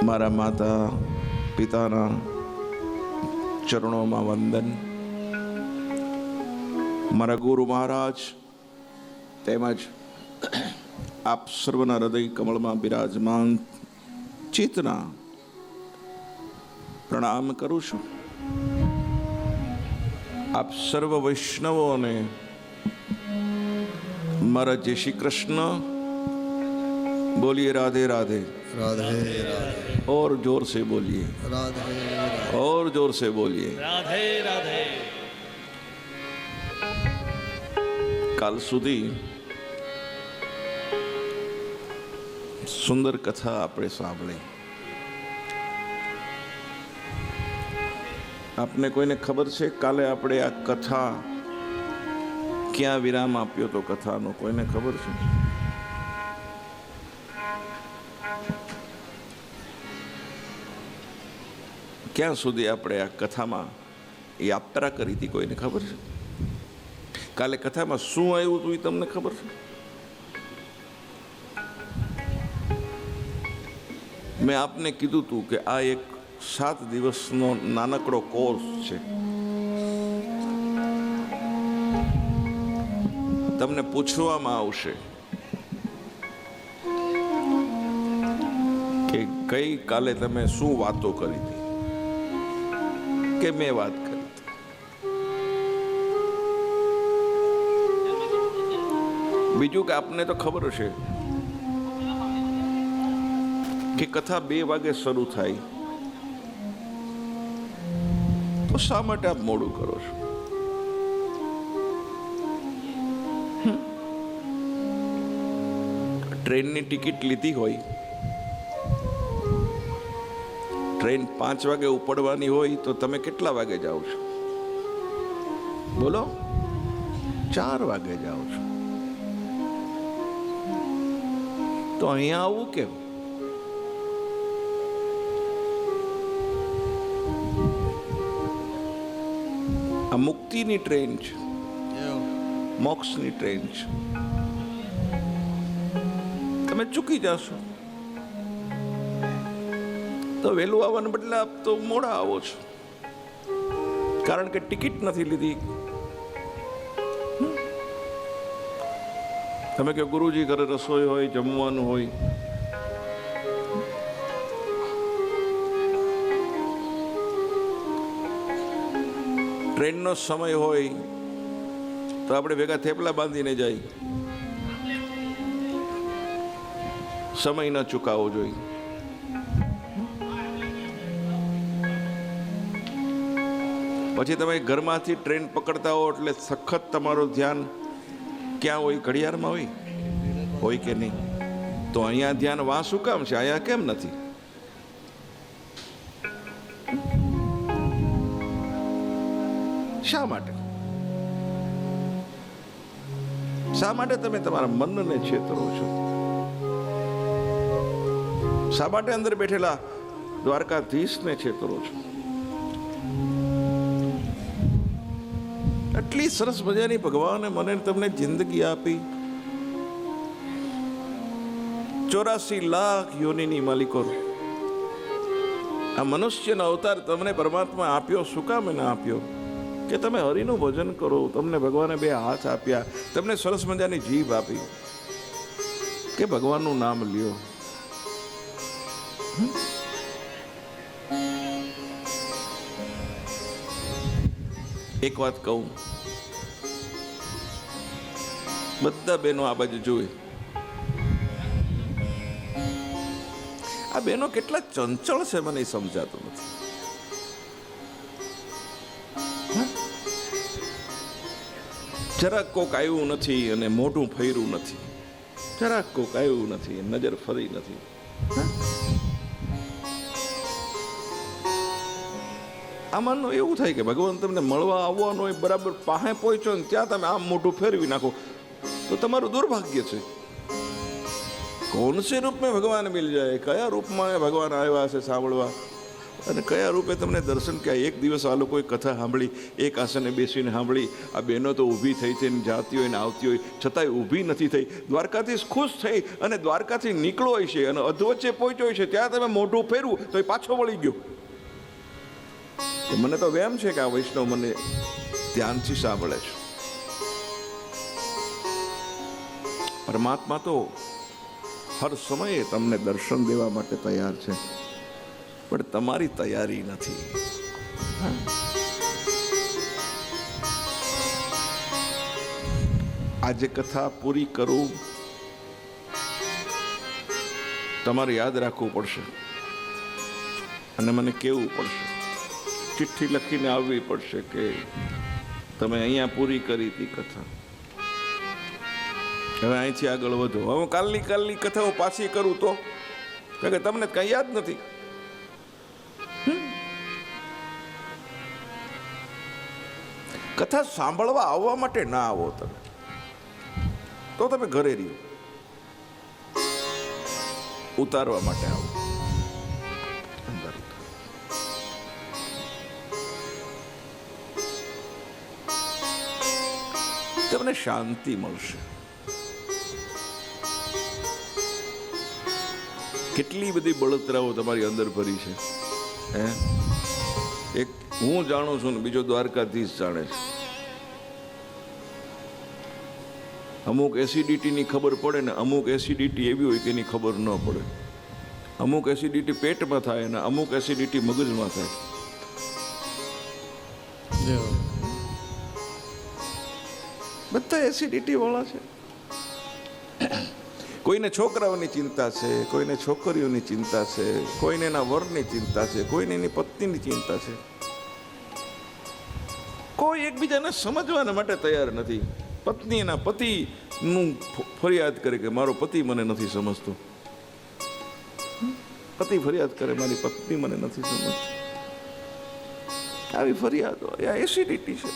મારા માતા પિતાના ચરણોમાં વંદન, મારા ગુરુ મહારાજ તેમજ આપ સર્વના હૃદય કમળમાં બિરાજમાન ચેતના પ્રણામ કરું છું. આપ સર્વ વૈષ્ણવોને મારા જય શ્રી કૃષ્ણ. બોલીએ રાધે રાધે. राधे राधे और जोर से बोलिए, राधे और जोर से बोलिए. राधे राधे. કાલ સુધી સુંદર કથા આપણે સાંભળી. આપને કોઈને ખબર છે કાલે આપણે આ કથા ક્યાં વિરામ આપ્યો તો કથાનો? કોઈને ખબર છે? ક્યાં સુધી આપણે આ કથામાં યાત્રા કરી હતી? કોઈને ખબર છે? કાલે કથામાં શું આવ્યું હતું એ તમને ખબર છે? મેં આપને કીધું હતું કે આ એક 7 દિવસનો નાનકડો કોર્સ છે. તમને પૂછવામાં આવશે કે ગઈ કાલે તમે શું વાતો કરી હતી, કે મેં વાત કરી હતી. બીજું કે આપને તો ખબર હશે કે કથા 2 વાગે શરૂ થાય, તો શા માટે આપ મોડું કરો છો? ટ્રેનની ટિકિટ લીધી હોય, ટ્રેન 5 વાગે ઉપડવાની હોય, તો તમે કેટલા વાગે જાઓ છો? બોલો. 4 વાગે જાઓ છો. તો અહીંયા આવું કેમ? આ મુક્તિની ટ્રેન છે, મોક્ષની ટ્રેન છે. તમે ચૂકી જશો તો વહેલું આવવાને બદલે આપ તો મોડા આવો છો, કારણ કે ટિકિટ નથી લીધી. તમે કે ગુરુજી ઘરે રસોઈ હોય, જમવાનું હોય, ટ્રેનનો સમય હોય તો આપણે ભેગા થેપલા બાંધીને જાય. સમય ન ચૂકાવવો જોઈએ. પછી તમે ઘરમાંથી ટ્રેન પકડતા હો એટલે સખત તમારું ધ્યાન ક્યાં હોય? ઘડિયાળમાં હોય કે નહીં? તો અહીંયા ધ્યાન વાં શું કામ છે? અહીંયા કેમ નથી? શા માટે? શા માટે તમે તમારા મનને છેતરો છો? શા માટે અંદર બેઠેલા દ્વારકાધીશને છેતરો છો? એટલી સરસ મજાની ભગવાને મને તમને જિંદગી આપી. 84 લાખ યોનિની માલિકો આ મનુષ્યનો અવતાર તમને પરમાત્મા આપ્યો. શું કામ એને આપ્યો? કે તમે હરિનું ભજન કરો. તમને ભગવાને 2 હાથ આપ્યા, તમને સરસ મજાની જીભ આપી કે ભગવાનનું નામ લ્યો. એક વાત કહું, બધા બહેનો આ બાજુ જોઈ. આ બહેનો કેટલા ચંચળ છે મને સમજાતું નથી. જરાક કોક આવ્યું નથી અને મોઢું ફર્યું નથી, જરાક કોક આવ્યું નથી, નજર ફરી નથી. આમાં એવું થાય કે ભગવાન તમને મળવા આવવાનો હોય, બરાબર પાસે પહોંચ્યો ને ત્યાં તમે આમ મોઢું ફેરવી નાખો તો તમારું દુર્ભાગ્ય છે. કોણ સે રૂપ મેં ભગવાન મિલ જાય? કયા રૂપમાં ભગવાન આવ્યા છે સાંભળવા? અને કયા રૂપે તમને દર્શન કે એક દિવસ આ લોકોએ કથા સાંભળી, એક આસને બેસીને સાંભળી, આ બહેનો તો ઊભી થઈ થઈને જાતી હોય ને આવતી હોય છતાંય ઊભી નથી થઈ, દ્વારકાધીશ ખુશ થઈ અને દ્વારકાથી નીકળો હોય છે અને અધવચ્ચે પહોંચ્યો હોય છે, ત્યાં તમે મોઢું ફેરવું તો એ પાછો વળી ગયો. મને તો વેમ છે કે આ વૈષ્ણવ મને ધ્યાનથી સાંભળે છે. પરમાત્મા તો હર સમયે તમને દર્શન દેવા માટે તૈયાર છે, પણ તમારી તૈયારી નથી. આજે કથા પૂરી કરું તમારે યાદ રાખવું પડશે અને મને કહેવું પડશે, ચિઠ્ઠી લખીને આવવી પડશે કે તમે અહીંયા પૂરી કરી હતી કથા, હવે અહીંથી આગળ વધો. હવે કાલની કથાઓ પાછી કરું તો કારણ કે તમને કઈ યાદ નથી. કથા સાંભળવા આવવા માટે ના આવો તમે, તો તમે ઘરે રહ્યો. ઉતારવા માટે આવો. તમને શાંતિ મળશે. કેટલી બધી બળતરાઓ તમારી અંદર ભરી છે. એક હું જાણું છું ને બીજો દ્વારકાધીશ જાણે છે. અમુક એસિડિટીની ખબર પડે ને અમુક એસિડિટી એવી હોય કે એની ખબર ન પડે. અમુક એસિડિટી પેટમાં થાય ને અમુક એસિડિટી મગજમાં થાય. બધા એસિડિટી વાળા છે. કોઈને છોકરાઓની ચિંતા છે, કોઈને છોકરીઓની ચિંતા છે, કોઈને એના વરની ચિંતા છે, કોઈને એની પત્નીની ચિંતા છે. કોઈ એકબીજાને સમજવાના માટે તૈયાર નથી. પત્ની એના પતિનું ફરિયાદ કરે કે મારો પતિ મને નથી સમજતો. પતિ ફરિયાદ કરે મારી પત્ની મને નથી સમજતી. આવી ફરિયાદો આ એસિડિટી છે.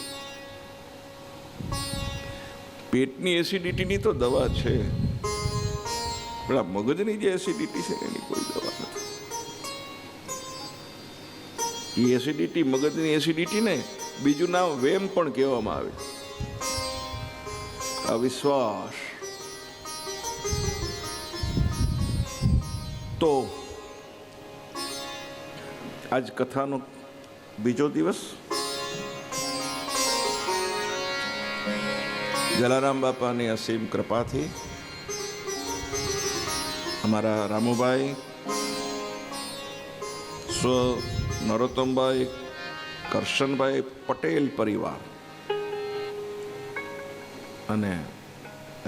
પેટની એસિડિટીની તો દવા છે, પણ આ મગજની જે એસિડિટી છે એની કોઈ દવા નથી. એ એસિડિટી, મગજની એસિડિટી ને બીજું નામ વેમ પણ કહેવામાં આવે. અવિશ્વાસ. તો આજ કથાનો બીજો દિવસ. જલારામ બાપાની અસીમ કૃપાથી અમારા રામુભાઈ, સ્વ નરોત્તમભાઈ, કરશનભાઈ પટેલ પરિવાર અને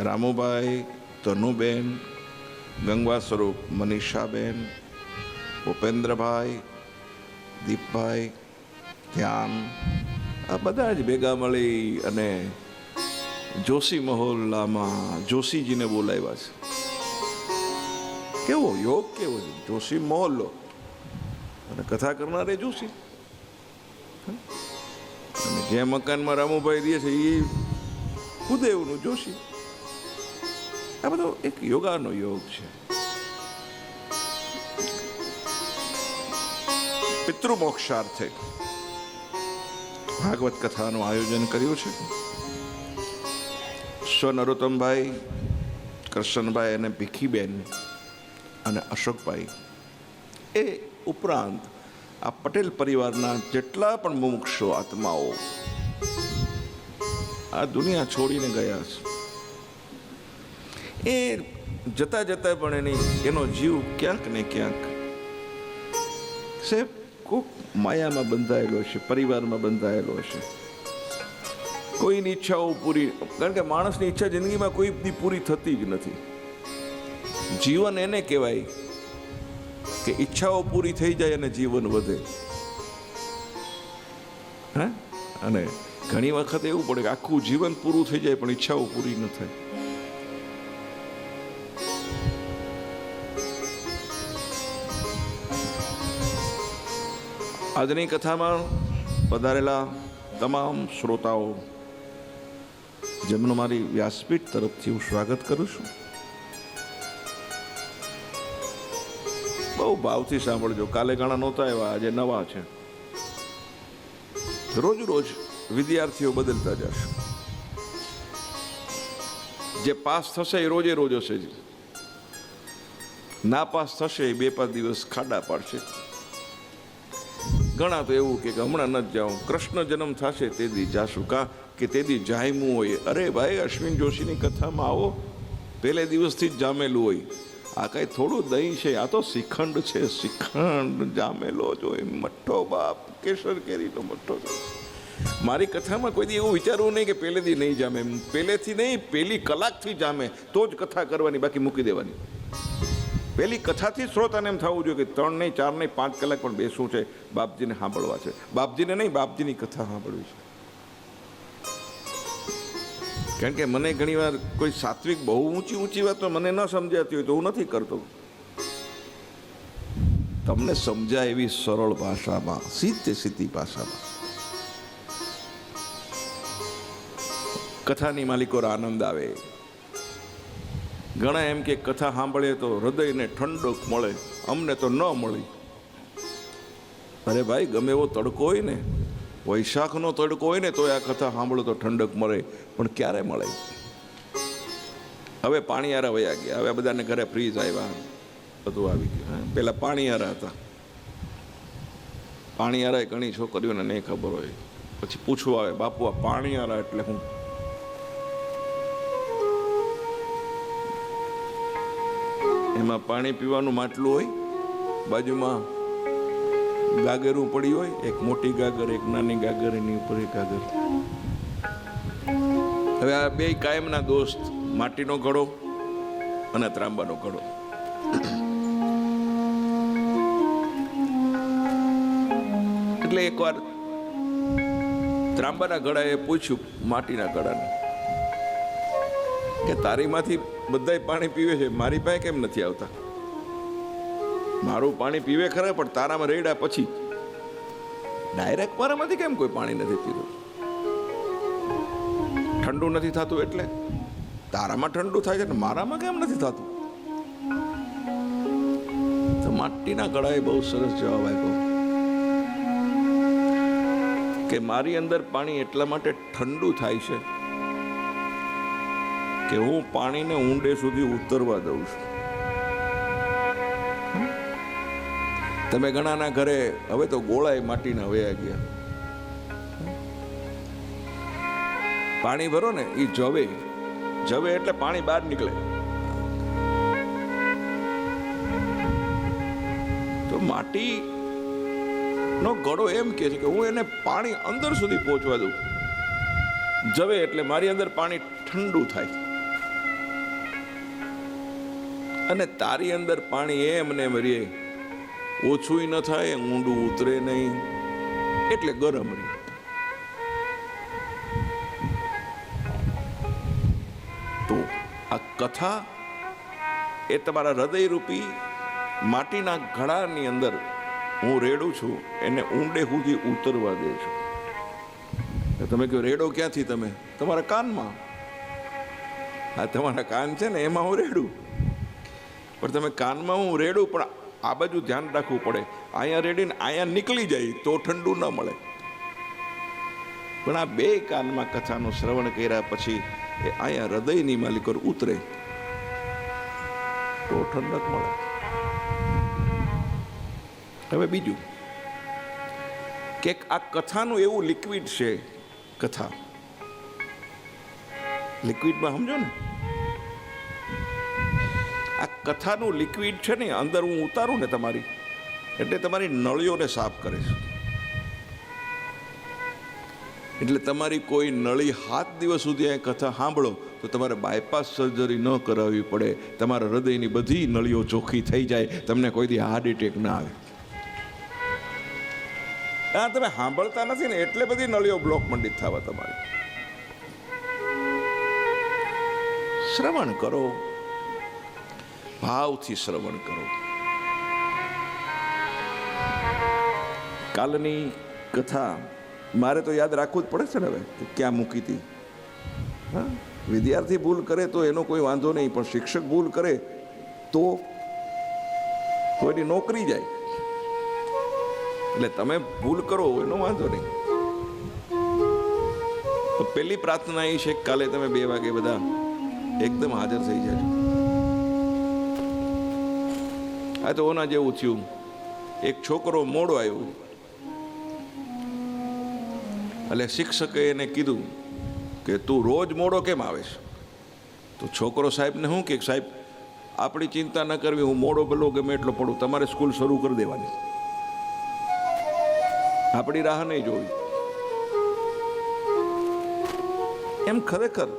રામુભાઈ, તનુબેન, ગંગા સ્વરૂપ મનીષાબેન, ભૂપેન્દ્રભાઈ, દીપભાઈ, ધ્યાન, આ બધા જ ભેગા મળી અને જોશી મહોલ્લામાં જોશીજીને બોલાવ્યા છે. કેવો યોગ, કેવો છે જોશી મહોલ્લો અને કથા કરનારે જોશી. અને જે મકાનમાં રામુભાઈ રહે છે એ કુદેવનું જોશી. આ બધો એક યોગાનો યોગ છે. પિતૃમોક્ષાર્થે ભાગવત કથાનું આયોજન કર્યું છે. સ્વ નરોત્તમભાઈ, કરશનભાઈ અને ભીખીબેન અને અશોકભાઈ, એ ઉપરાંત આ પટેલ પરિવારના જેટલા પણ મુમુક્ષો આત્માઓ આ દુનિયા છોડીને ગયા છે, એ જતા જતા પણ એનો જીવ ક્યાંક ને ક્યાંક કોક માયામાં બંધાયેલો છે, પરિવારમાં બંધાયેલો છે. કોઈની ઈચ્છાઓ પૂરી, કારણ કે માણસની ઈચ્છા જિંદગીમાં કોઈ પૂરી થતી જ નથી. જીવન એને કહેવાય કે ઈચ્છાઓ પૂરી થઈ જાય અને જીવન વધે. હા, અને ઘણી વખત એવું પડે કે આખું જીવન પૂરું થઈ જાય પણ ઈચ્છાઓ પૂરી ન થાય. આજની કથામાં પધારેલા તમામ શ્રોતાઓ જેમનું મારી વ્યાસપીઠ તરફથી હું સ્વાગત કરું છું. બહુ ભાવથી સાંભળજો. કાલે ઘણા નહોતા આવ્યા, આજે નવા છે. રોજ રોજ વિદ્યાર્થીઓ બદલતા જશે. જે પાસ થશે એ રોજે રોજ હશે જ, ના પાસ થશે એ 2-5 દિવસ ખાડા પાડશે. ઘણા તો એવું કે હમણાં ન જ જાઉં, કૃષ્ણ જન્મ થશે તે દી જાશું, કા કે તે દી જાયમું હોય. અરે ભાઈ, અશ્વિન જોશીની કથામાં આવો, પહેલે દિવસથી જ જામેલું હોય. આ કાંઈ થોડું દહીં છે, આ તો શ્રીખંડ છે. શ્રીખંડ જામેલો જ હોય, મઠ્ઠો બાપ, કેસર કેરીનો મઠ્ઠો. મારી કથામાં કોઈ દી એવું વિચારવું નહીં કે પહેલેથી નહીં જામે. પહેલેથી નહીં, પહેલી કલાકથી જામે તો જ કથા કરવાની, બાકી મૂકી દેવાની. પહેલી કથાથી શ્રોતાને એમ થવું જોઈએ કે 3 નહીં, 4 નહીં, 5 કલાક પણ બેસવું છે, બાપજીને સાંભળવા છે. બાપજીને નહીં, બાપજીની કથા સાંભળવી છે. કારણ કે મને ઘણીવાર કોઈ સાત્વિક બહુ ઊંચી વાતો મને ન સમજાતી હોય તો હું નથી કરતો. તમને સમજાય એવી સરળ ભાષામાં, સીધી ભાષામાં કથાની માલિકો આનંદ આવે. ઘણા એમ કે કથા સાંભળીએ તો હૃદયને ઠંડક મળે, અમને તો ન મળી. અરે ભાઈ, ગમે એવો તડકો હોય ને, વૈશાખનો તડકો હોય ને, તો આ કથા સાંભળો તો ઠંડક મળે. પણ ક્યારે મળે? હવે પાણીયારા વયા ગયા, હવે બધાને ઘરે ફ્રીજ આવ્યા, બધું આવી ગયું. પેલા પાણીયારા હતા. પાણીયારા ઘણી છોકરીઓને નહીં ખબર હોય, પછી પૂછવા આવે, બાપુ આ પાણીયારા એટલે હું? એમાં પાણી પીવાનું માટલું હોય, બાજુમાં ગાગરું પડી હોય, એક મોટી ગાગર, એક નાની ગાગર, એની ઉપર એક ગાગર. હવે આ બે કાયમના દોસ્ત, માટીનો ઘડો અને ત્રાંબાનો ઘડો. એટલે એકવાર ત્રાંબાના ઘડાએ પૂછ્યું માટીના ઘડાને કે તારીમાંથી બધાય પાણી પીવે છે, મારી પાસે કેમ નથી આવતા? મારું પાણી પીવે ખરા, પણ તારામાં રેડ્યા પછી ડાયરેક્ટ મારામાંથી કેમ કોઈ પાણી નથી પીતું? ઠંડુ નથી થતું એટલે? તારામાં ઠંડુ થાય છે ને મારામાં કેમ નથી થતું? તો માટીના ઘડાએ બહુ સરસ જવાબ આપ્યો કે મારી અંદર પાણી એટલા માટે ઠંડુ થાય છે કે હું પાણીને ઊંડે સુધી ઉતરવા દઉં છું. તમે ઘણાના ઘરે હવે તો ગોળાય માટીના વયા ગયા. પાણી ભરો ને એ જવે એટલે પાણી બહાર નીકળે. તો માટી નો ઘડો એમ કે છે કે હું એને પાણી અંદર સુધી પહોંચવા દઉં. જવે એટલે મારી અંદર પાણી ઠંડુ થાય, અને તારી અંદર પાણી એમ ને એમ રહે, ઓછું ન થાય, ઊંડું ઉતરે નહીં, એટલે ગરમ રહે. તો આ કથા એ તમારા હૃદયરૂપી માટીના ઘડાની અંદર હું રેડું છું, એને ઊંડે સુધી ઉતરવા દે છું. તમે કહો રેડો ક્યાંથી? તમે તમારા કાનમાં. આ તમારા કાન છે ને, એમાં હું રેડું. પણ તમે કાનમાં હું રેડું, પણ આ બાજુ ધ્યાન રાખવું પડે. અહીંયા રેડીને અહીંયા નીકળી જાય તો ઠંડુ ન મળે. પણ આ બે કાનમાં કથાનું શ્રવણ કર્યા પછી એ અહીંયા હૃદયની માલિકો ઉતરે તો ઠંડક મળે. હવે બીજું કે આ કથાનું એવું લિક્વિડ છે. કથા લિક્વિડમાં સમજો ને, આ કથાનું લિક્વિડ છે ને, અંદર હું ઉતારું ને તમારી, એટલે તમારી નળીઓને સાફ કરે છે. એટલે તમારી કોઈ નળી 7 દિવસ સુધી આ કથા સાંભળો તો તમારે બાયપાસ સર્જરી ન કરાવવી પડે. તમારા હૃદયની બધી નળીઓ ચોખ્ખી થઈ જાય, તમને કોઈ દી હાર્ટ એટેક ના આવે. આ તમે સાંભળતા નથી ને, એટલે બધી નળીઓ બ્લોક મંડિત થવા. તમારે શ્રવણ કરો, ભાવથી શ્રવણ કરો. કાલની કથા મારે તો યાદ રાખવું જ પડે છે ને હવે, કે ક્યાં મૂકી હતી. હા, વિદ્યાર્થી ભૂલ કરે તો એનો કોઈ વાંધો નહીં, પણ શિક્ષક ભૂલ કરે તો કોઈની નોકરી જાય. એટલે તમે ભૂલ કરો એનો વાંધો નહીં. તો પહેલી પ્રાર્થના એ છે કે કાલે તમે 2 વાગે બધા એકદમ હાજર થઈ જજો. આ તો ઓના જેવું થયું. એક છોકરો મોડો આવ્યો એટલે શિક્ષકે એને કીધું કે તું રોજ મોડો કેમ આવેશ? તો છોકરો સાહેબને શું કે સાહેબ આપણી ચિંતા ન કરવી, હું મોડો ભલો ગમે એટલો પડું, તમારે સ્કૂલ શરૂ કરી દેવાની, આપણી રાહ નહીં જોવી. એમ ખરેખર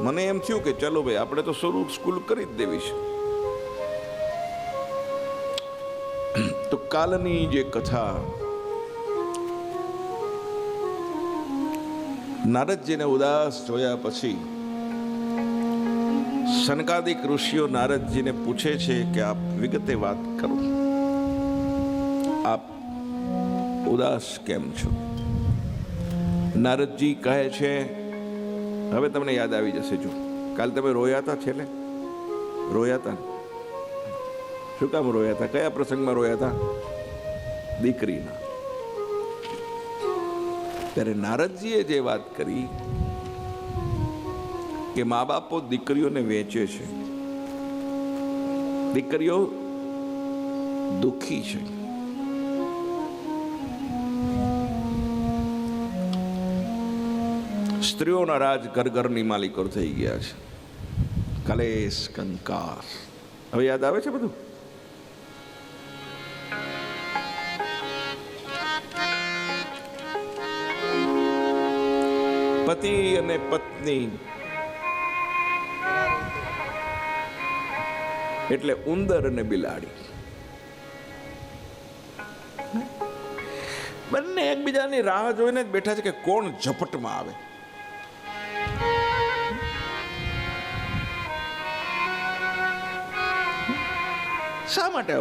મને એમ થયું કે ચલો ભાઈ આપણે તો શરૂ સ્કૂલ કરી જ દેવી છે. તો કાલની જે કથા નારદજીને ઉદાસ જોયા પછી સનકાદિક ઋષિઓ નારદજીને પૂછે છે કે આપ વિગતે વાત કરો, આપ ઉદાસ કેમ છો? નારદજી કહે છે, હવે તમને યાદ આવી જશે. જો કાલ તમે રોયા હતા, છેલ્લે રોયા હતા. શું કામ રોયા હતા? કયા પ્રસંગમાં રોયા હતા? દીકરીના. ત્યારે નારદજીએ જે વાત કરી કે મા બાપો દીકરીઓને વેચે છે, દીકરીઓ દુઃખી છે. સ્ત્રીઓના રાજ ઘર ઘરની માલિકો થઈ ગયા છે. કલેશ કંકાર. હવે યાદ આવે છે બધું? પતિ અને પત્ની એટલે ઉંદર અને બિલાડી, બંને એકબીજાની રાહ જોઈને જ બેઠા છે કે કોણ ઝપટમાં આવે. શા માટે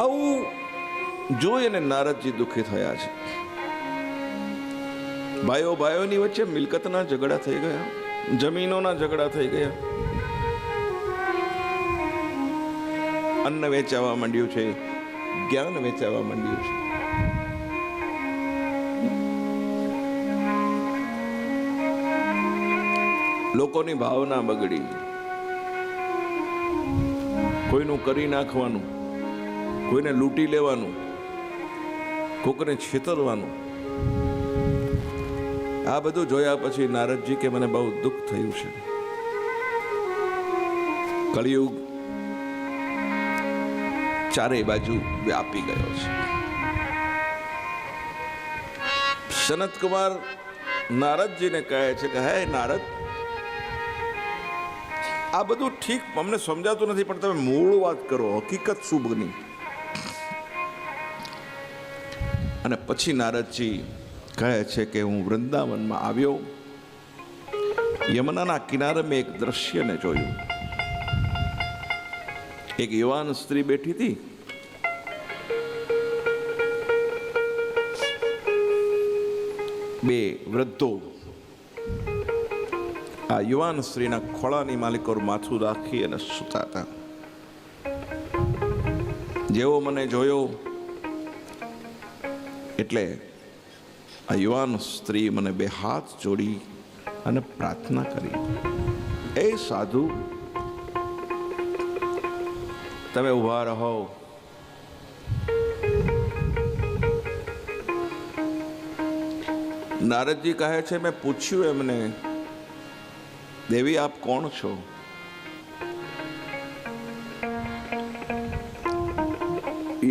આવું જોઈ અને નારદજી દુઃખી થયા છે. ભાઈઓની વચ્ચે મિલકતના ઝઘડા થઈ ગયા, જમીનોના ઝઘડા થઈ ગયા, અન્ન વેચાવા માંડ્યું છે, જ્ઞાન વેચાવા માંડ્યું છે. લોકોની ભાવના બગડી, કોઈનું કરી નાખવાનું, કોઈને લૂંટી લેવાનું, કોકને છેતરવાનું. આ બધું જોયા પછી નારદજી કે મને બહુ દુઃખ થયું છે. કળિયુગ ચારે બાજુ વ્યાપી ગયો છે. સનત કુમાર નારદજીને કહે છે કે હે નારદ, આ બધું ઠીક અમને સમજાતું નથી, પણ તમે મૂળ વાત કરો, હકીકત શું બની? અને પછી નારદજી કહે છે કે હું વૃંદાવનમાં આવ્યો, યમુનાના કિનારે મેં એક દ્રશ્યને જોયું. એક યુવાન સ્ત્રી બેઠી હતી, બે વૃદ્ધો આ યુવાન સ્ત્રીના ખોળાની માલિકો માથું રાખી અને સૂતા હતા. જેવો મને જોયો એટલે આ યુવાન સ્ત્રી મને 2 હાથ જોડી અને પ્રાર્થના કરી, એ સાધુ તમે ઉભા રહો. નારદજી કહે છે મેં પૂછ્યું એમને, દેવી આપ કોણ છો?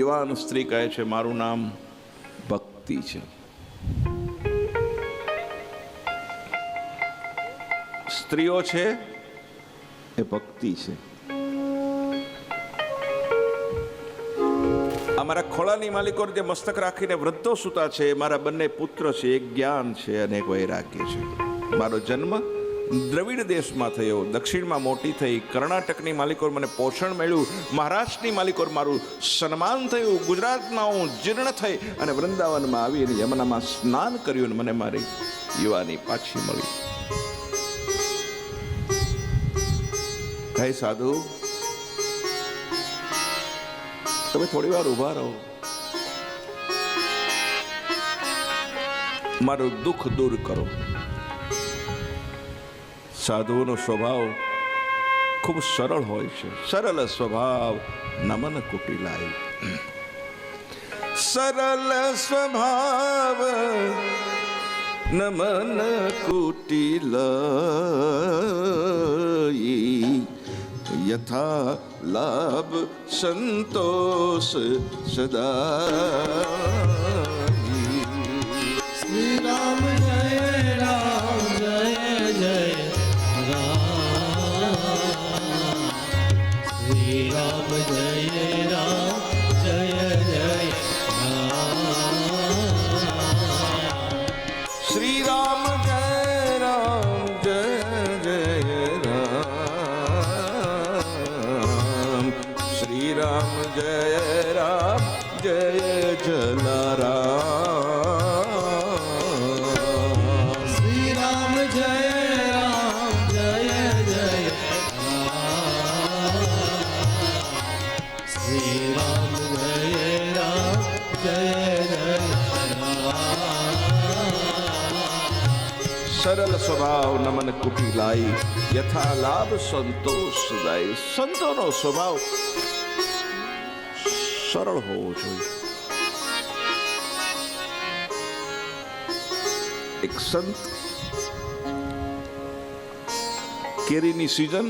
યુવાન સ્ત્રી કહે છે મારું નામ ભક્તિ છે. સ્ત્રીઓ છે એ ભક્તિ છે. અમારા ખોળાની માલિકો જે મસ્તક રાખીને વૃદ્ધો સૂતા છે, મારા બંને પુત્ર છે, એક જ્ઞાન છે અને એક વૈરાગ્ય છે. મારો જન્મ દ્રવિડ દેશમાં થયો, દક્ષિણમાં મોટી થઈ, કર્ણાટકની માલિકો મને પોષણ મળ્યું, મહારાષ્ટ્રની માલિકો મારું સન્માન થયું, ગુજરાતમાં હું જીર્ણ થઈ અને વૃંદાવનમાં આવી અને યમુનામાં સ્નાન કર્યું અને મને મારી યુવાની પાછી મળી. હે સાધુ, તમે થોડી વાર ઊભા રહો, મારું દુઃખ દૂર કરો. સાધુઓનો સ્વભાવ ખૂબ સરળ હોય છે. સરળ સ્વભાવ નમન કુટિલાય. સરળ સ્વભાવ નમન કુટિલાય. યથા લાભ સંતોષ સદા. શ્રી રામ જય રામ જય જય રામ. શ્રી રામ જય રામ જય જય રામ. શ્રી રામ જય રામ જય જય રામ. શ્રી રામ જય રામ જય જલારામ. શ્રી રામ જય રામ જય જય રામ. શ્રી રામ જય રામ જય જય રામ. સરળ સ્વભાવ નમન કુટિલાય. યથા લાભ સંતોષ દાય. સંતોનો સ્વભાવ સરળ હોવો જોઈએ. એક સંત કેરીની સીઝન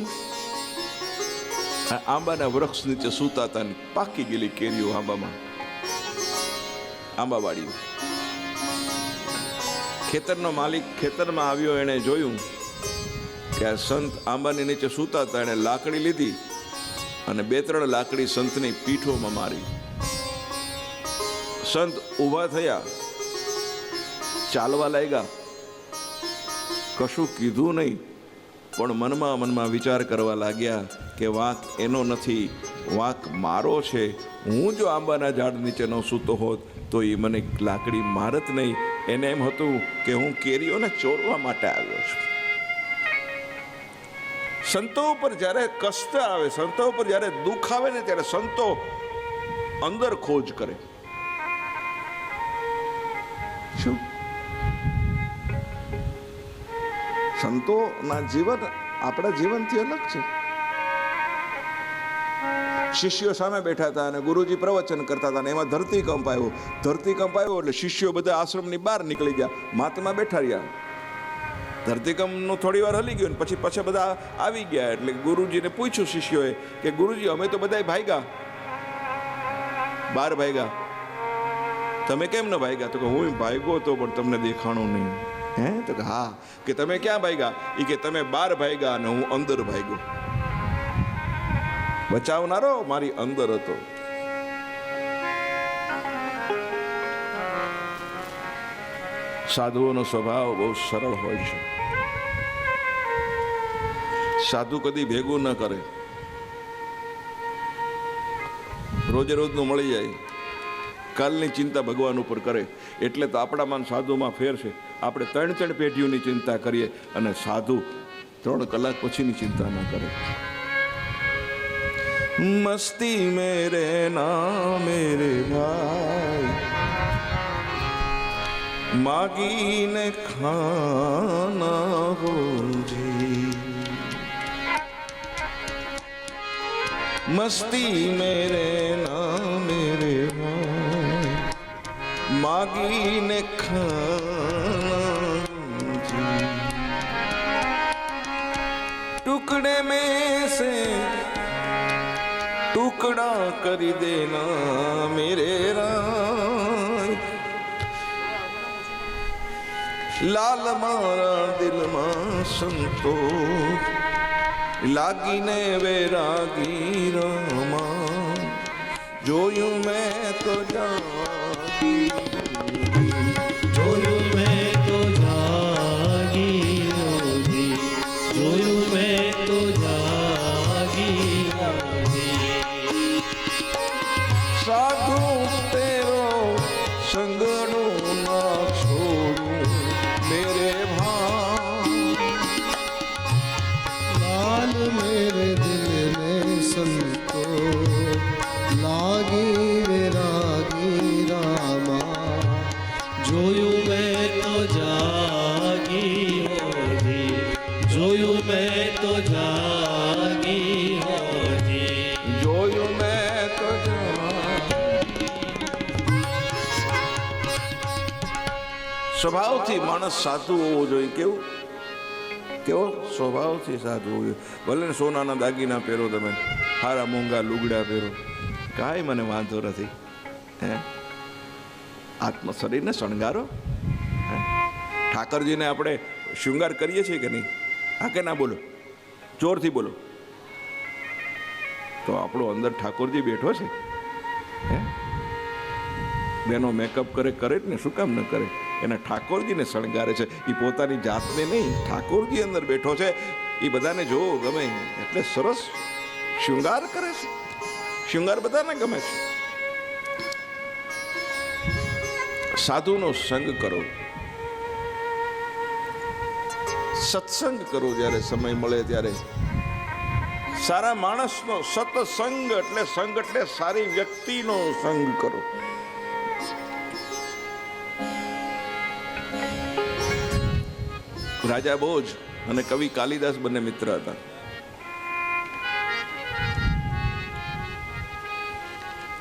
આંબાના વૃક્ષ નીચે સૂતા હતા ને પાકી ગયેલી કેરીઓ આંબામાં, આંબાવાડી. ખેતરનો માલિક ખેતરમાં આવ્યો, એણે જોયું કે આ સંત આંબાની નીચે સૂતા હતા. એણે લાકડી લીધી અને 2-3 લાકડી સંતની પીઠોમાં મારી. સંત ઊભા થયા, ચાલવા લાગ્યા. કશું કીધું નહીં, પણ મનમાં વિચાર કરવા લાગ્યા કે વાંક એનો નથી, વાંક મારો છે. હું જો આંબાના ઝાડ નીચે ન સૂતો હોત તો એ મને લાકડી મારત નહીં. એને એમ હતું કે હું કેરીઓને ચોરવા માટે આવ્યો છું. સંતો ઉપર જ્યારે કષ્ટ આવે, સંતો ઉપર જ્યારે દુઃખ આવે ને, ત્યારે સંતો અંદર ખોજ કરે. શું સંતોના જીવન આપણા જીવનથી અલગ છે. શિષ્યો સામે બેઠા હતા અને ગુરુજી પ્રવચન કરતા હતા, એમાં ધરતીકંપ આવ્યો. ધરતીકંપ આવ્યો એટલે શિષ્યો બધા આશ્રમની બહાર નીકળી ગયા, મહાત્મા બેઠા રહ્યા. ધરતીકંપનું થોડી વાર હલી ગયું, પછી બધા આવી ગયા. એટલે ગુરુજીને પૂછ્યું શિષ્યોએ કે ગુરુજી, અમે તો બધા ભાગ્યા, બહાર ભાગ્યા, તમે કેમ ન ભાગ્યા? તો કે હું ભાગ્યો હતો પણ તમને દેખાણો નહીં. હે? તો કે હા. કે તમે ક્યાં ભાગ્યા? એ કે તમે બહાર ભાગ્યા અને હું અંદર ભાગ્યો. બચાવનારો મારી અંદર હતો. સાધુઓનો સ્વભાવ બહુ સરળ હોય છે. સાધુ કદી ભેગું ન કરે, રોજે રોજનું મળી જાય, કાલની ચિંતા ભગવાન ઉપર કરે. એટલે તો આપણામાં સાધુમાં ફેર છે. આપણે 3 પેઢીઓની ચિંતા કરીએ અને સાધુ 3 કલાક પછીની ચિંતા ના કરે. મસ્તી મેરે ના મેરે ભાઈ, માગીને ખાના હો જી. મસ્તી મેરે ના મેરે ભાઈ, માગીને ખાના જી. ટુકડે में से टुकड़ा કરી દેના મેરે રાય. લાલ મારા દિલમાં સંતો લાગીને વૈરાગી રામા. જોયું મેં તો જાગી, જોયું મેં તો જાગી રોજી, જોયું મેં તો જાગી રોજી. સાધુ તેરો સંગનું ના છોડું મેરે ભાઈ. લાલ મેરે દિલ में संतो लागी સ્વભાવથી માણસ સાધુ હોવો જોઈએ. કેવું? કેવો સ્વભાવથી સાધુ હોવો જોઈએ. ભલે ને સોનાના દાગીના પહેરો, તમે સારા મોંઘા લુગડા પહેરો, કાંઈ મને વાંધો નથી. હે, આત્મ શરીરને શણગારો. ઠાકરજીને આપણે શૃંગાર કરીએ છીએ કે નહીં? હા કે ના? બોલો, જોરથી બોલો. તો આપણો અંદર ઠાકોરજી બેઠો છે. હે, બેનો મેકઅપ કરે જ ને, શું કામ ન કરે? એને ઠાકોરજીને શણગારે છે. એ પોતાની જાતને નહીં, ઠાકોરજી અંદર બેઠો છે. એ બધાને જોવો ગમે એટલે સરસ શૃંગાર કરે છે. શૃંગાર બધાને ગમે છે. સાધુનો સંગ કરો, સત્સંગ કરો જ્યારે સમય મળે ત્યારે. સારા માણસનો સત્સંગ એટલે સંગ એટલે સારી વ્યક્તિનો સંગ કરો. રાજા ભોજ અને કવિ કાલિદાસ બંને મિત્ર હતા.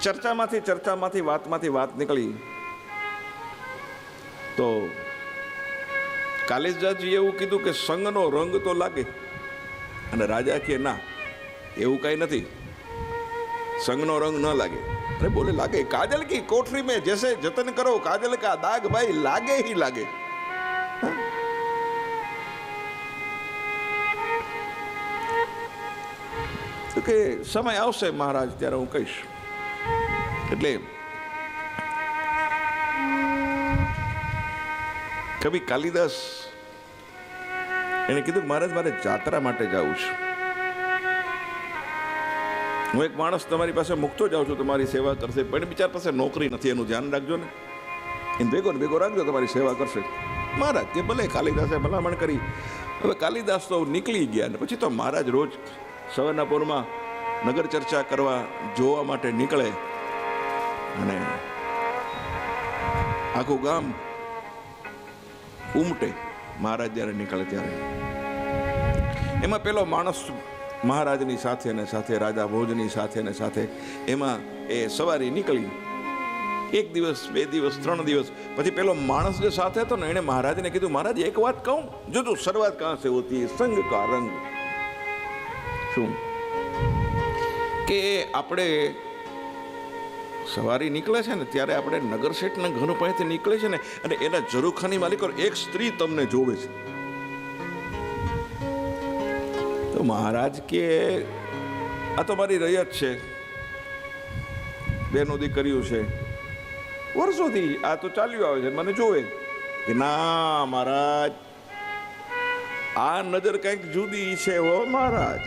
ચર્ચામાંથી વાતમાંથી વાત નીકળી તો કાલિદાસજી એવું કીધું કે સંગનો રંગ તો લાગે. અને રાજા કે ના, એવું કઈ નથી, સંગનો રંગ ન લાગે. અરે બોલે લાગે. કાજલ કી કોઠરી में जैसे जतन करो काजल का दाग भाई लागे ही लागे. તો કે સમય આવશે મહારાજ ત્યારે હું કહીશ. એટલે કવિ કાલિદાસ એને કીધું મહારાજ મારે જાત્રા માટે જવું છે. હું એક માણસ તમારી પાસે મૂકતો જાઉં છું, તમારી સેવા કરશે, પણ બિચાર પાસે નોકરી નથી, એનું ધ્યાન રાખજો ને. એને ભેગો ને ભેગો રાખજો, તમારી સેવા કરશે. મહારાજ કે ભલે. કાલિદાસે ભલામણ કરી. હવે કાલિદાસ તો નીકળી ગયા ને પછી તો મહારાજ રોજ સવારના પોરમાં નગર ચર્ચા કરવા જોવા માટે નીકળે. અને આખું ગામ ઉમટે મહારાજ જ્યારે નીકળે ત્યારે. એમાં પેલો માણસ મહારાજની સાથે ને સાથે, રાજા ભોજની સાથે ને સાથે એમાં એ સવારી નીકળી. 1 દિવસ 2 દિવસ 3 દિવસ પછી પેલો માણસ જે સાથે હતો ને, એણે મહારાજને કીધું મહારાજ એક વાત કહું, જો શરૂઆત કહાં સે હોતી હૈ સંગ કા રંગ. શું? કે આપણે સવારી નીકળે છે ને ત્યારે આપણે નગર શેઠના ઘર પાસેથી નીકળે છે ને, અને એના ઝરૂખાની માલિકો એક સ્ત્રી તમને જોવે છે. તો મહારાજ કે આ તો મારી રૈયત છે, બેનો દીકરીઓ છે, વર્ષોથી આ તો ચાલ્યું આવે છે, મને જોવે. કે ના મહારાજ, આ નજર કંઈક જુદી છે હો મહારાજ.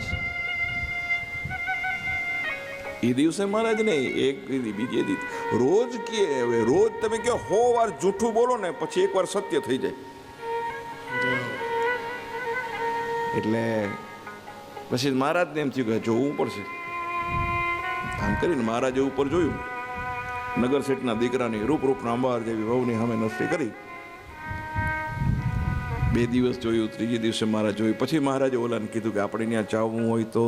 એ દિવસે મહારાજ નહીં, એક બીજે દિવસ રોજ કે હવે રોજ તમે કહો 100 વાર જૂઠું બોલો ને પછી એકવાર સત્ય થઈ જાય. એટલે પછી મહારાજને એમ થયું કે જોવું પડશે. આમ કરીને મહારાજે ઉપર જોયું, નગર શેઠના દીકરાની રૂપના અંબાર જેવી વહુની સામે નસ્તી કરી. 2 દિવસ જોયું, 3જે દિવસે મહારાજ જોયું. પછી મહારાજે ઓલાને કીધું કે આપણે ત્યાં જવું હોય તો.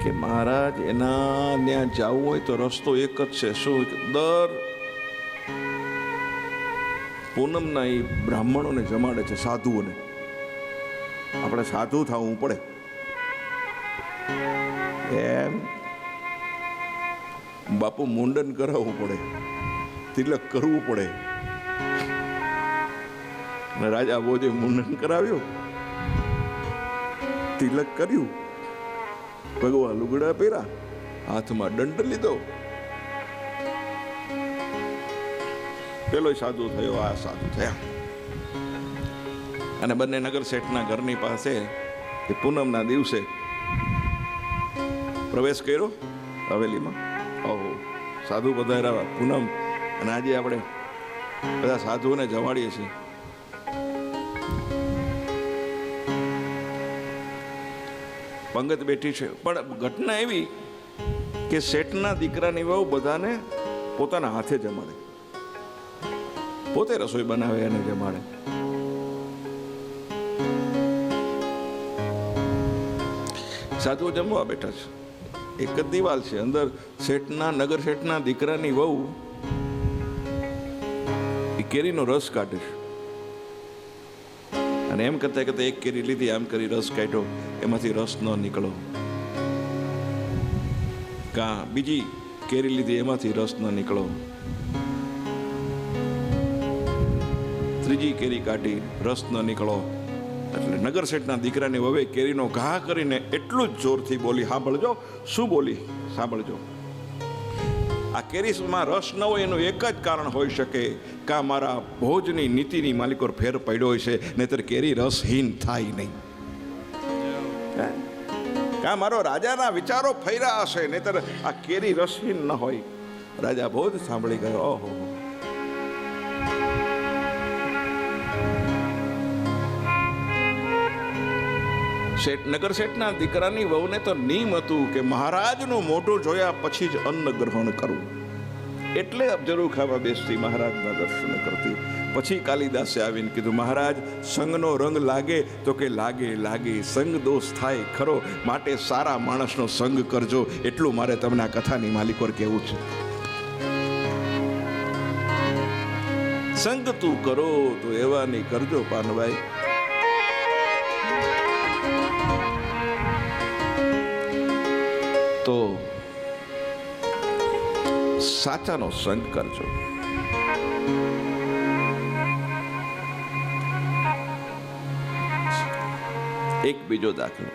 કે મહારાજ એના ત્યાં જવું હોય તો રસ્તો એક જ છે. શું? દર પૂનમના એ બ્રાહ્મણોને જમાડે છે, સાધુઓને. આપણે સાધુ થવું પડે એમ. બાપુ મુંડન કરાવવું પડે, તિલક કરવું પડે. અને રાજા ભોજે મુંડન કરાવ્યું, તિલક કર્યું, ભગવાન લુગડા પહેર્યા, હાથમાં દંડ લીધો. પેલો સાધુ થયો, આ સાધુ થયા. અને બંને નગર શેઠના ઘરની પાસે એ પૂનમના દિવસે પ્રવેશ કર્યો હવેલીમાં. ઓહો, સાધુ પધાર્યા પૂનમ. અને આજે આપણે બધા સાધુઓને જમાડીએ છીએ. પંગત બેઠી છે. પણ ઘટના એવી કે શેઠના દીકરાની વહુ બધાને પોતાના હાથે જમાડે, પોતે રસોઈ બનાવે અને જમાડે. સાધુઓ જમવા બેઠા છે. એક જ દિવાલ છે, અંદર શેઠના નગર શેઠના દીકરાની વહુ કેરીનો રસ કાઢીશ, અને એમ કરતા કરતા એક કેરી લીધી, આમ કરી રસ કાઢ્યો, એમાંથી રસ ન નીકળો. કા બીજી કેરી લીધી, એમાંથી રસ ન નીકળો. ત્રીજી કેરી કાઢી, રસ ન નીકળો. એટલે નગર શેઠના દીકરાની વવે કેરીનો ઘા કરીને એટલું જ જોરથી બોલી. સાંભળજો શું બોલી, સાંભળજો. આ કેરીમાં રસ ન હોય એનું એક જ કારણ હોઈ શકે, કા મારા ભોજની નીતિની માલિકો ફેર પડ્યો હોય છે, નહીતર કેરી રસહીન થાય નહીં. કા મારો રાજાના વિચારો ફર્યા હશે, નહીતર આ કેરી રસહીન ન હોય. રાજા ભોજ સાંભળી ગયો. ઓહો, નગર શેઠના દીકરાની વહુને તો નિયમ હતું કે મહારાજનું મોઢું જોયા પછી જ અન્ન ગ્રહણ કરવું. એટલે અબજરું ખાવા બેસતી, મહારાજના દર્શન કરતી. પછી કાલિદાસે આવીને કીધું, મહારાજ સંગનો રંગ લાગે તો કે લાગે લાગે, સંગ દોષ થાય ખરો, માટે સારા માણસનો સંગ કરજો. એટલું મારે તમને આ કથાની માલિકોર કહેવું છે. સંગ તું કરો તો એવા નહીં કરજો પાનભાઈ. તો સાચાનો સંગ કરજો. એક બીજો દાખલો.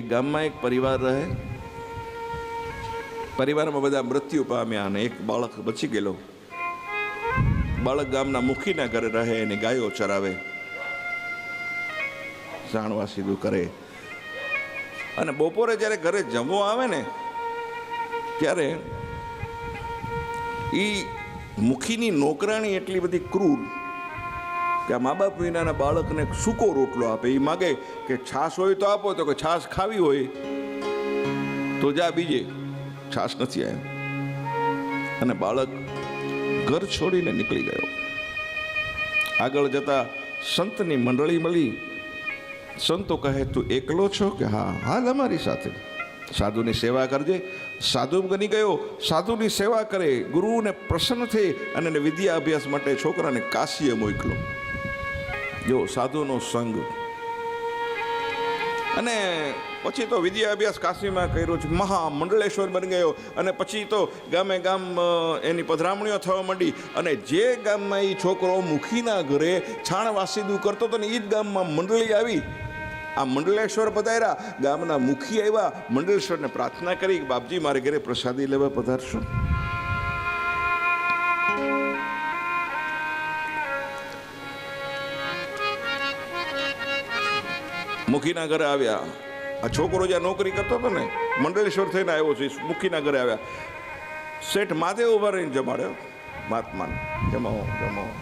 એક ગામમાં એક પરિવાર રહે. પરિવારમાં બધા મૃત્યુ પામ્યા અને એક બાળક બચી ગયેલો. બાળક ગામના મુખીના ઘરે રહે અને ગાયો ચરાવે, જાણવા સીધું કરે. અને બપોરે જ્યારે ઘરે જમવો આવે ને ત્યારે એ મુખીની નોકરાણી એટલી બધી ક્રૂર કે આ મા બાપ વિનાના બાળકને સૂકો રોટલો આપે. એ માગે કે છાશ હોય તો આપો, તો કે છાશ ખાવી હોય તો જા બીજે, છાશ નથી આવ્યો. અને બાળક ઘર છોડીને નીકળી ગયો. આગળ જતા સંતની મંડળી મળી. સંતો કહે, તું એકલો છો કે હા? હાલ અમારી સાથે, સાધુની સેવા કરજે. સાધુ બની ગયો, સાધુની સેવા કરે, ગુરુને પ્રસન્ન થઈ અને એને વિદ્યા અભ્યાસ માટે છોકરાને કાશીએ મોકલો. જો સાધુનો સંગ. અને પછી તો વિદ્યા અભ્યાસ કાશીમાં કર્યો છે, મહામંડળેશ્વર બની ગયો. અને પછી તો ગામે ગામ એની પધરામણીઓ થવા માંડી. અને જે ગામમાં એ છોકરો મુખીના ઘરે છાણવાસીદું કરતો હતો ને, એ જ ગામમાં મંડળી આવી. આ મંડલેશ્વર પધાર્યા, ગામના મુખી આવ્યા, મંડલેશ્વરને પ્રાર્થના કરી કે બાપજી મારે ઘરે પ્રસાદી લેવા પધારશો. મુખીના ઘરે આવ્યા. આ છોકરો જ્યાં નોકરી કરતો હતો ને, મંડલેશ્વર થઈને આવ્યો છે, મુખીના ઘરે આવ્યા. શેઠ માથે ઉભા રહીને જમાડ્યો મહાત્માને, જમાવો જમાવો.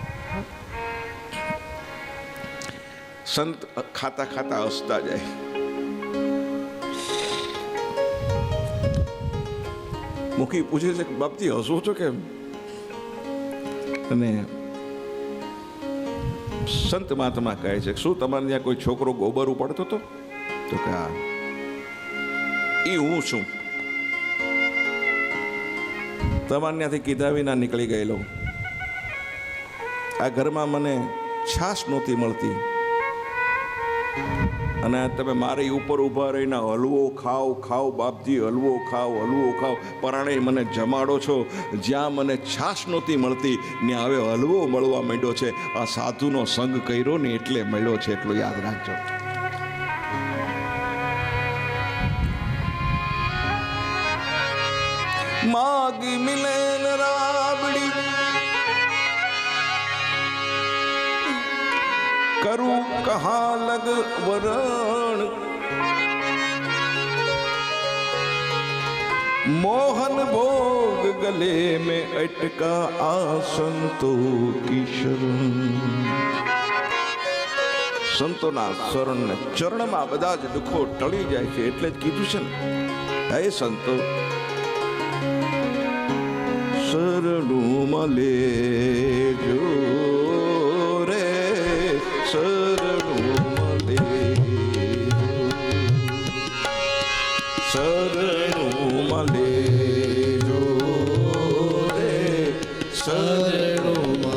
સંત ખાતા ખાતા હસતા જાય. મુખી પૂછે છે કે બાપજી હસો છો કેમ? અને સંત મહાત્મા કહે છે, શું તમારે ત્યાં કોઈ છોકરો ગોબર ઉપાડતો હતો? તો કે હા, એ હું છું. તમારે ત્યાંથી કીધા વિના નીકળી ગયેલો. આ ઘરમાં મને છાશ નહોતી મળતી, અને તમે મારી ઉપર ઊભા રહીને હલવો ખાવ ખાવ બાપજી, હલવો ખાવ હલવો ખાવ, પરાણે મને જમાડો છો. જ્યાં મને છાશ નહોતી મળતી ત્યાં હવે હલવો મળવા માંડ્યો છે. આ સાધુનો સંગ કર્યો ને એટલે મળ્યો છે, એટલું યાદ રાખજો. માગી મિલે રાબડી કરું કહા લગ વરણ, મોહન ભોગ ગલે में अटका आ संतो की शरण. સંતોના શરણ ને ચરણમાં બધા જ દુઃખો ટળી જાય છે. એટલે જ કીધું છે ને, હે સંતો શરણુમાં લેજો રે, શરણુમાં લેજો, શરણુમાં લેજો રે, શરણુમાં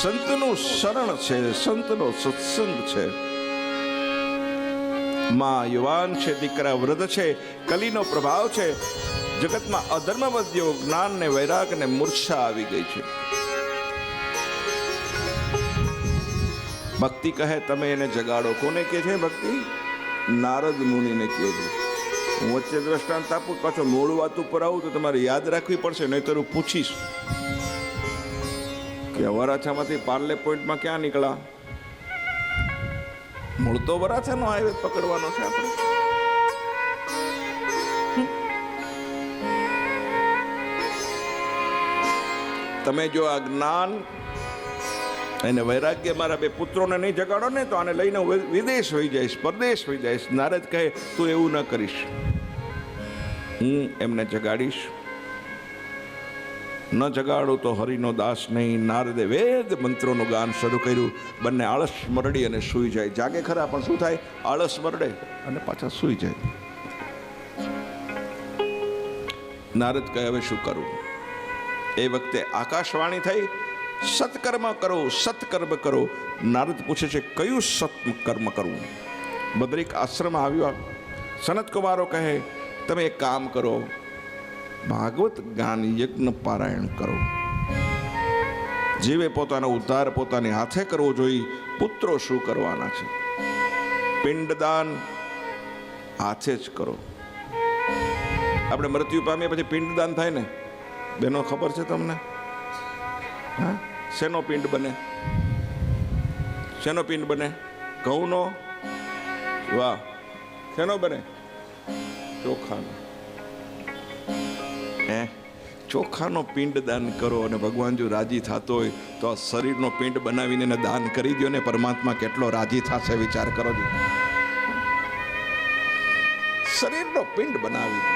સંતનું શરણ છે, સંતનો સત્સંગ છે. માં યુવાન છે, દીકરા વૃદ્ધ છે, કલીનો પ્રભાવ છે. જગતમાં અધર્મ વધ્યો, જ્ઞાન ને વૈરાગ ને મૂર્છા આવી ગઈ છે. ભક્તિ કહે તમે એને જગાડો. કોને કહે છે ભક્તિ? નારદ મુનિને કહે છે. હું વચ્ચે દ્રષ્ટાંત આપું, પાછો મૂળ વાત ઉપર આવું તો તમારે યાદ રાખવી પડશે, નહીં તો હું પૂછીશ કે વરાછામાંથી પાર્લે પોઈન્ટમાં ક્યાં નીકળ્યા. મૂળ તો વરાછાનો હાઈવે પકડવાનો છે આપણે. તમે જો આ જ્ઞાન અને વૈરાગ્ય મારા બે પુત્રોને નહીં જગાડો ને તો આને લઈને વિદેશ હોઈ જઈશ, પરદેશ હોઈ જઈશ. નારદ કહે તું એવું ન કરીશ, હું એમને જગાડીશ. ન જગાડું તો હરિનો દાસ નહીં. નારદે વેદ મંત્રોનું ગાન શરૂ કર્યું. બંને આળસ મરડી અને સૂઈ જાય. જાગે ખરા પણ શું થાય? આળસ મરડે અને પાછા સૂઈ જાય. નારદ કહે હવે શું કરું? એ વખતે આકાશવાણી થઈ, સત્કર્મ કરો, સત્કર્મ કરો. નારદ પૂછે છે કયું સત્કર્મ કરવું? બદ્રિક આશ્રમ આવ્યો. સનત કુમારો કહે તમે એક કામ કરો, ભાગવત જ્ઞાન યજ્ઞ પારાયણ કરો. જીવે પોતાનો ઉદ્ધાર પોતાની હાથે કરવો જોઈએ. પુત્રો શું કરવાના છે? પિંડદાન હાથે જ કરો. આપણે મૃત્યુ પામીએ પછી પિંડદાન થાય ને બેનો, ખબર છે તમને? હા, શેનો પિંડ બને? શેનો પિંડ બને? ઘઉંનો? વાહ. શેનો બને? ચોખાનો. ચોખાનો પિંડ દાન કરો અને ભગવાન જો રાજી થતો હોય તો આ શરીરનો પિંડ બનાવીને એને દાન કરી દો ને, પરમાત્મા કેટલો રાજી થશે વિચાર કરો. શરીરનો પિંડ બનાવી દો.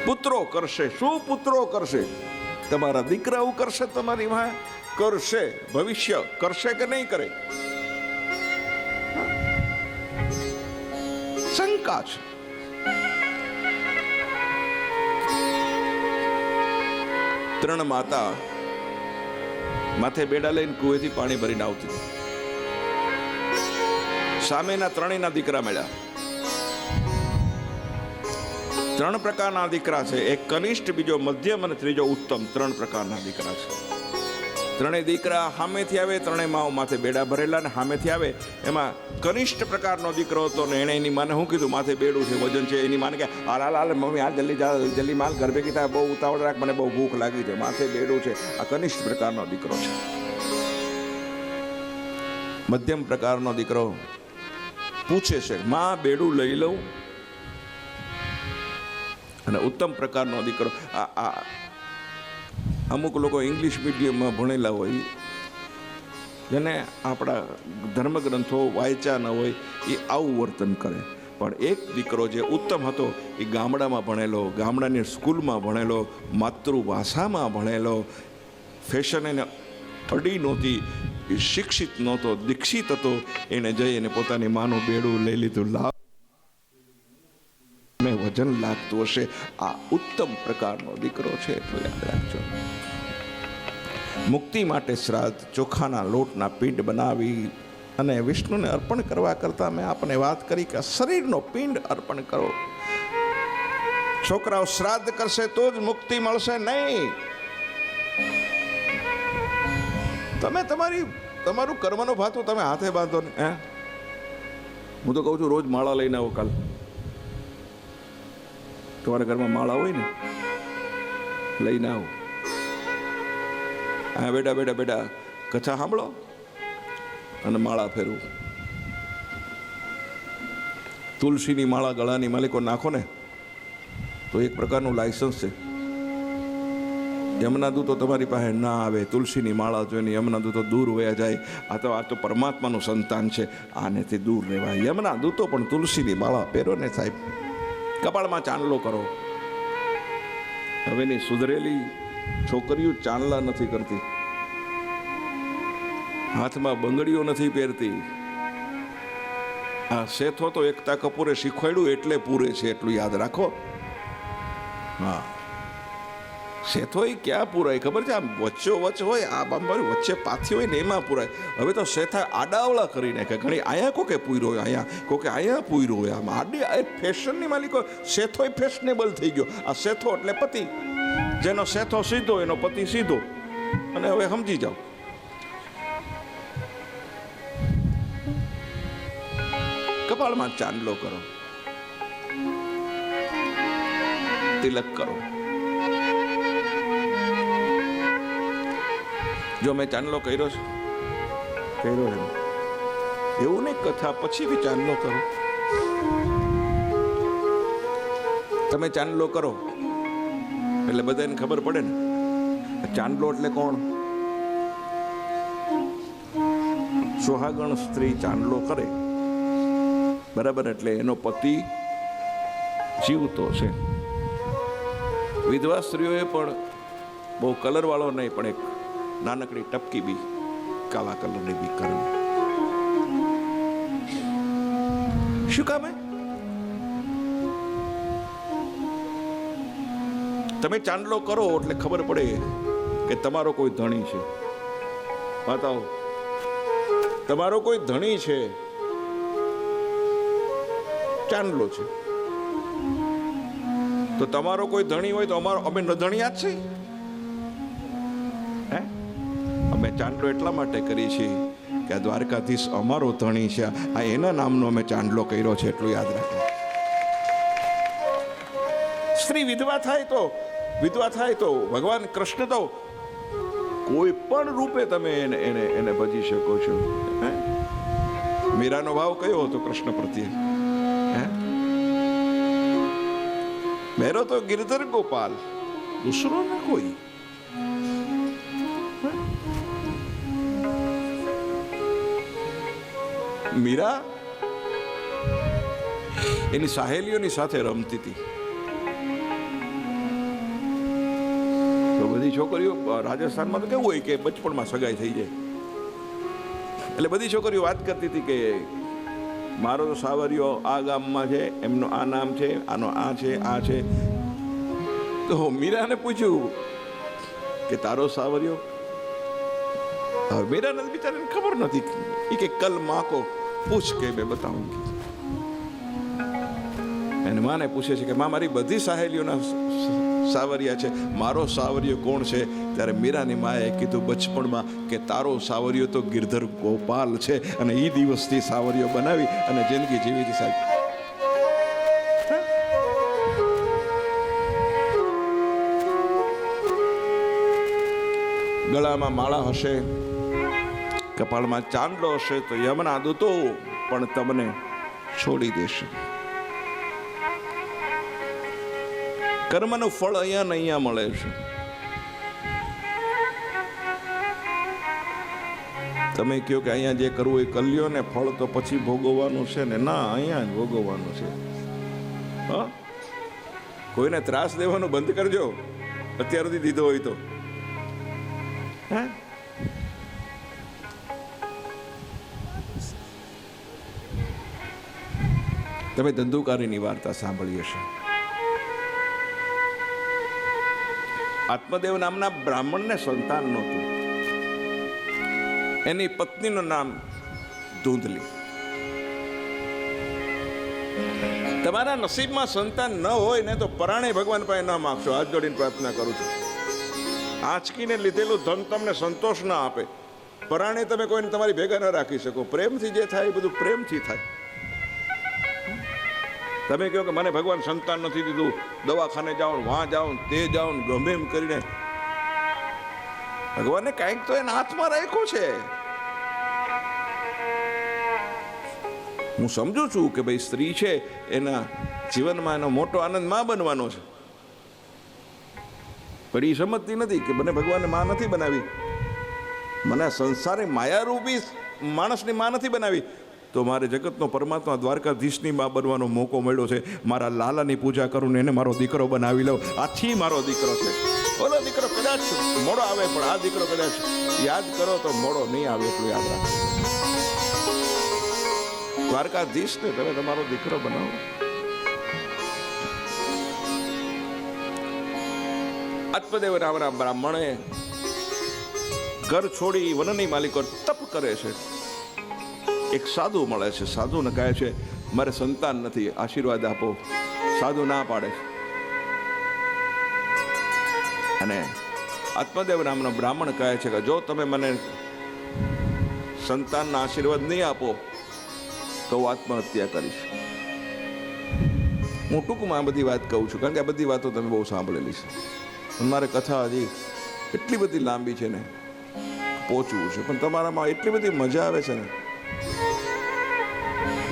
પુત્રો કરશે. શું પુત્રો કરશે? તમારા દીકરાઓ કરશે, તમારી માં કરશે. ભવિષ્ય કરશે કે નહીં કરે? શંકા છે. ત્રણ માતા માથે બેડા લઈને કુવેથી પાણી ભરીને આવતી. સામેના ત્રણેયના દીકરા મળ્યા. ત્રણ પ્રકારના દીકરા છે. એક કનિષ્ઠ, બીજો મધ્યમ અને ત્રીજો ઉત્તમ. ત્રણ પ્રકારના દીકરા છે. ત્રણેય દીકરા સામેથી આવે. ત્રણેય માઓ માથે બેડા ભરેલા ને સામેથી આવે. એમાં કનિષ્ઠ પ્રકારનો દીકરો હતો ને એણે એની માને શું કીધું? માથે બેડું છે, વજન છે. એની માને કે હાલ હાલ મમ્મી હાલ જલ્દી જા, જલ્દી માલ ઘર ભેગી થાય, બહુ ઉતાવળ રાખ, મને બહુ ભૂખ લાગી છે. માથે બેડું છે. આ કનિષ્ઠ પ્રકારનો દીકરો છે. મધ્યમ પ્રકારનો દીકરો પૂછે છે માં બેડું લઈ લઉં? અને ઉત્તમ પ્રકારનો દીકરો, આ અમુક લોકો ઇંગ્લિશ મીડિયમમાં ભણેલા હોય, જેને આપણા ધર્મગ્રંથો વાંચ્યા ન હોય, એ આવું વર્તન કરે. પણ એક દીકરો જે ઉત્તમ હતો એ ગામડામાં ભણેલો, ગામડાની સ્કૂલમાં ભણેલો, માતૃભાષામાં ભણેલો, ફેશન એને અડી નહોતી, એ શિક્ષિત નહોતો, દીક્ષિત હતો. એને જઈ અને પોતાની માનું બેડું લઈ લીધું. લાવ વજન લાગતું હશે. આ ઉત્તમ પ્રકારનો દીકરો છે, એટલું યાદ રાખજો. મુક્તિ માટે શ્રાદ્ધ ચોખાના લોટના પિંડ બનાવી અને વિષ્ણુને અર્પણ કરવા કરતા મેં આપને વાત કરી કે શરીરનો પિંડ અર્પણ કરો. છોકરાઓ શ્રાદ્ધ કરશે તો જ મુક્તિ મળશે નહીં. તમે તમારું કર્મનો ભાતું તમે હાથે બાંધો ને. હું તો કહું છું રોજ માળા લઈને આવો. કાલ તમારા ઘરમાં માળા હોય ને, લઈને આવો. હા બેટા બેટા બેટા કથા સાંભળો અને માળા ફેરવું. તુલસીની માળા ગળાની માલિકો નાખો ને તો એક પ્રકારનું લાયસન્સ છે. યમના દૂતો તમારી પાસે ના આવે. તુલસીની માળા જોઈને યમના દૂતો દૂર વયા જાય. આ તો પરમાત્માનું સંતાન છે, આનેથી દૂર રહેવાય. યમના દૂતો પણ તુલસીની માળા પહેરો ને સાહેબ. કપાળમાં ચાંદલો કરો. હવેની સુધરેલી છોકરીઓ ચાંદલા નથી કરતી, હાથમાં બંગડીઓ નથી પહેરતી. આ શેથો તો એકતા કપૂરે શીખવાડ્યું એટલે પૂરે છે, એટલું યાદ રાખો. હા, શેથોય ક્યાં પૂરાય ખબર છે? આમ વચ્ચો વચ્ચ હોય, આ બાંબારી વચ્ચે પાથી હોય ને એમાં પૂરાય. હવે તો શેથા આડાવળા કરી નાખે. ઘણી અહીંયા કોકે પૂર્યો હોય, અહીંયા કોકે અહીંયા પૂર્યો હોય. આમ આડી ફેશનની માલિકો શેથોય ફેશનેબલ થઈ ગયો. આ શેથો એટલે પતિ, જેનો શેથો સીધો એનો પતિ સીધો. અને હવે સમજી જાઓ, કપાળમાં ચાંદલો કરો, તિલક કરો. જો મેં ચાંદલો કર્યો છે, કર્યો એમ એવું નહીં, કથા પછી બી ચાંદલો કરો. તમે ચાંદલો કરો એટલે બધાને ખબર પડે ને ચાંદલો એટલે કોણ. સુહાગણ સ્ત્રી ચાંદલો કરે, બરાબર, એટલે એનો પતિ જીવતો છે. વિધવા સ્ત્રીઓએ પણ બહુ કલર વાળો નહીં, પણ એક નાનકડી ટપકી બી કાળા કલરની બી કરવી. શું કામ? તમે ચાંદલો કરો એટલે ખબર પડે કે તમારો કોઈ ધણી છે. બતાવો, તમારો કોઈ ધણી છે, ચાંદલો છે. તો તમારો કોઈ ધણી હોય તો અમે ધણિયા જ છીએ. હે, અમે ચાંદલો એટલા માટે કરીએ છીએ કે આ દ્વારકાધીશ અમારો ધણી છે, આ એના નામનો અમે ચાંદલો કર્યો છે, એટલું યાદ રાખો. સ્ત્રી વિધવા થાય તો ભગવાન કૃષ્ણ તો કોઈ પણ રૂપે તમે એને ભજી શકો છો. મીરાનો ભાવ કયો હતો કૃષ્ણ પ્રત્યે? મેરો તો गिरधर गोपाल, दूसरो ना कोई. મીરા એની સહેલીઓની સાથે રમતી હતી. તો બધી છોકરીઓ રાજસ્થાનમાં તો કેવું હોય કે બચપણમાં સગાઈ થઈ જાય, એટલે બધી છોકરીઓ વાત કરતી હતી કે મારો તો સાવરિયો આ ગામમાં છે, એમનો આ નામ છે, આનો આ છે, આ છે. તો મીરાને પૂછ્યું કે તારો સાવરિયો? હવે મીરાને બિચારાને ખબર નથી. કે કલ માં કો પૂછ કે મેં બતાઉંગી. એને માને પૂછે છે કે માં મારી બધી સહેલીઓના સાવરિયા છે, મારો સાવરિયો કોણ છે? ત્યારે મીરાની માએ કીધું બચપણમાં કે તારો સાવરિયો તો ગિરધર ગોપાલ છે, અને એ દિવસથી સાવરિયો બનાવી અને જિંદગી જીવી હતી સાહેબ. ગળામાં માળા હશે, કપાળમાં ચાંદલો હશે તો યમના દૂતો પણ તમને છોડી દેશે. કર્મનું ફળ અહીંયા ને અહીંયા મળે છે. તમે કહો કે અહીંયા જે કરવું એ કલ્યો ને, ફળ તો પછી ભોગવવાનું છે ને. ના, અહીંયા જ ભોગવવાનું છે. હા, કોઈને ત્રાસ દેવાનું બંધ કરજો, અત્યાર સુધી દીધો હોય તો. હે, તમે ધંધુકારીની વાર્તા સાંભળી હશે. આત્મદેવ નામના બ્રાહ્મણને સંતાન નહોતું. એની પત્નીનું નામ ધૂંધલી. તમારા નસીબમાં સંતાન ન હોય ને તો પરાણે ભગવાન પાસે ન માગશો. હાથ જોડીને પ્રાર્થના કરું છું. આંચકીને લીધેલું ધન તમને સંતોષ ના આપે. પરાણે તમે કોઈને તમારી ભેગા ન રાખી શકો. પ્રેમથી જે થાય એ બધું પ્રેમથી થાય. તમે કહો કે મને ભગવાન સંતાન નથી દીધું, દવાખાને જાઓ, વાં જાઓ, તે જાઓ, ગમે એમ કરીને. ભગવાને કાંઈક તો એના હાથમાં રાખ્યું છે. હું સમજુ છું કે ભાઈ સ્ત્રી છે, એના જીવનમાં એનો મોટો આનંદ માં બનવાનો છે, પણ એ સમજતી નથી કે મને ભગવાને માં નથી બનાવી, મને સંસારે માયારૂપી માણસની માં નથી બનાવી, તો મારે જગતનો પરમાત્મા દ્વારકાધીશની માં બનવાનો મોકો મળ્યો છે. મારા લાલાની પૂજા કરું ને એને મારો દીકરો બનાવી લઉં. આથી મારો દીકરો છે. ઓલો દીકરો કદાચ મોડો આવે, પણ આ દીકરો કદાચ યાદ કરો તો મોડો નહીં આવે, એટલું યાદ રાખો. દ્વારકાધીશને તમે તમારો દીકરો બનાવો. આત્મદેવ નામના બ્રાહ્મણે ઘર છોડી વનની માલિકો તપ કરે છે. એક સાધુ મળે છે. સાધુને કહે છે મારે સંતાન નથી, આશીર્વાદ આપો. સાધુ ના પાડે છે. અને આત્મદેવ નામનો બ્રાહ્મણ કહે છે કે જો તમે મને સંતાનના આશીર્વાદ નહીં આપો તો હું આત્મહત્યા કરીશ. હું ટૂંકમાં આ બધી વાત કહું છું કારણ કે આ બધી વાતો તમે બહુ સાંભળેલી છે. મારે કથા હજી એટલી બધી લાંબી છે ને, પહોંચવું છે, પણ તમારામાં એટલી બધી મજા આવે છે ને,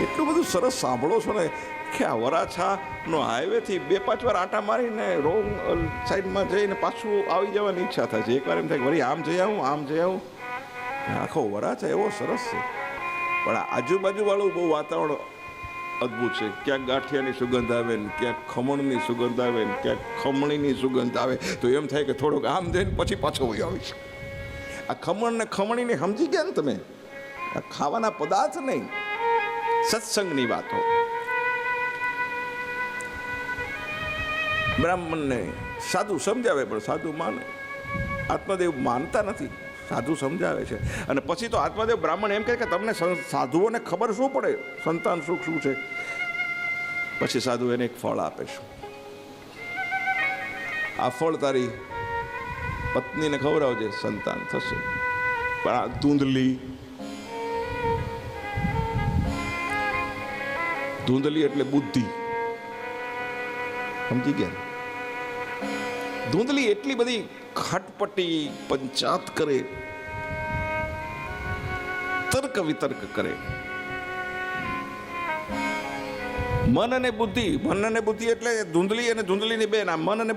એટલું બધું સરસ સાંભળો છો ને કે આ વરાછાનો હાઈવેથી 2-5 વાર આટા મારીને રોંગ સાઈડમાં જઈને પાછું આવી જવાની ઈચ્છા થાય છે. એકવાર એમ થાય કે વળી આમ જઈ આવું, આમ જઈ આવું. આખો વરાછા એવો સરસ છે, પણ આ આજુબાજુવાળું બહુ વાતાવરણ અદ્ભુત છે. ક્યાંક ગાંઠિયાની સુગંધ આવે ને, ક્યાંક ખમણની સુગંધ આવે ને, ક્યાંક ખમણીની સુગંધ આવે તો એમ થાય કે થોડુંક આમ જઈને પછી પાછો વહી આવીશ. આ ખમણ ને ખમણીને સમજી ગયા ને તમે? આ ખાવાના પદાર્થ નહીં, સત્સંગની વાતો. બ્રાહ્મણને સાધુ સમજાવે પણ સાધુ માને. આત્મદેવ માનતા નથી, સાધુ સમજાવે છે. અને પછી તો આત્મદેવ બ્રાહ્મણ એમ કહે કે તમને સાધુઓને ખબર શું પડે સંતાન સુખ શું છે. પછી સાધુ એને એક ફળ આપે છે. આ ફળ તારી પત્નીને ખવડાવજે, સંતાન થશે. પણ આ ધૂંધલી એટલે બુદ્ધિ, સમજી ગયા? ધૂંધલી એટલી બધી ખટપટી પંચાત કરે, તર્ક વિતર્ક કરે. મન અને બુદ્ધિ એટલે ધૂંધલી અને ધૂંધલીની બેન. આ મન અને